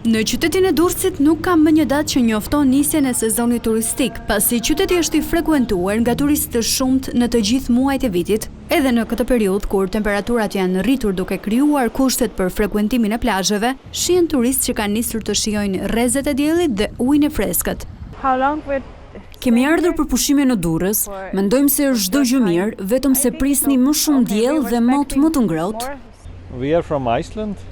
Në qytetin e Durrësit nuk ka më një datë që njofton nisjen e sezonit turistik, pasi qyteti është i frekuentuar nga turistë të shumt në të gjithë muajt e vitit, edhe në këtë periudhë kur temperaturat janë rritur duke krijuar kushtet për frekuentimin e plazheve, shihen turistë që kanë nisur të shijojnë rrezet e diellit dhe ujin e freskët. Kemi ardhur për pushime në Durrës, mendojmë se është çdo gjë mirë, vetëm se prisni më shumë diell dhe mot më të ngrohtë.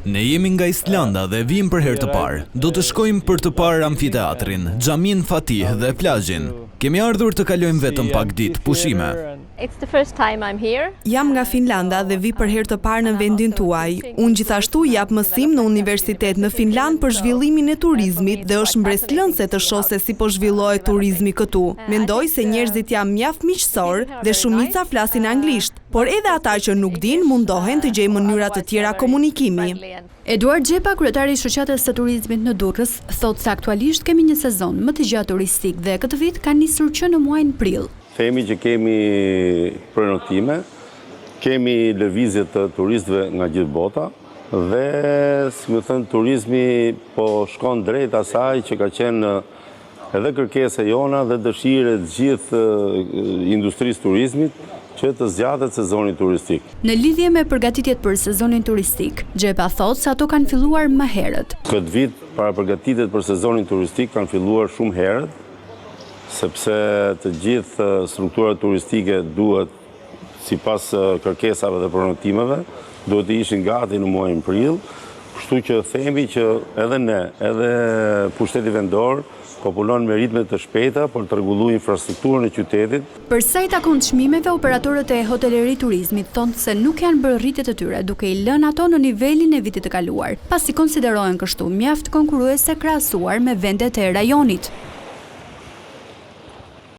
Ne jemi nga Islanda dhe vim për herë të parë. Do të shkojmë për të parë amfiteatrin, xhamin Fatih dhe plazhin. Kemi ardhur të kalojmë vetëm pak ditë pushime. Jam nga Finlanda dhe vi për herë të parë në vendin tuaj. Unë gjithashtu jap mësim në universitet në Finland për zhvillimin e turizmit dhe është mbreslënse të shoh se si po zhvillohet turizmi këtu. Mendoj se njerëzit janë mjaft miqësor dhe shumica flasin anglisht, por edhe ata që nuk din mundohen të gjejnë mënyra të tjera komunikimi. Eduard Xhepa, kryetari i shoqatës së turizmit në Durrës, thotë se aktualisht kemi një sezon më të gjatë turistik dhe këtë vit ka nisur që në muajin prill. Themi që kemi prenoktime, kemi lëvizje të turistëve nga gjithë bota dhe, si më thënë, turizmi po shkon drejt asaj që ka qenë edhe kërkesa jona dhe dëshire të gjithë industrisë turizmit që të zgjatet sezoni turistik. Në lidhje me përgatitjet për sezonin turistik, Xhepa thotë se ato kanë filluar më herët. Këtë vit, para përgatitjet për sezonin turistik kanë filluar shumë herët, sepse të gjithë strukturat turistike duhet, sipas kërkesave dhe prenotimeve, duhet të ishin gati në muajin prill, kështu që themi që edhe ne, edhe pushteti vendor, populon me ritme të shpejta për të rregulluar infrastrukturën e qytetit. Për sa i takon çmimeve, operatorët e hoteleri turizmit thonë se nuk janë bërë rritjet e tyre duke i lënë ato në nivelin e vitit të kaluar, pasi konsiderohen kështu mjaft konkurruese krahasuar me vendet e rajonit.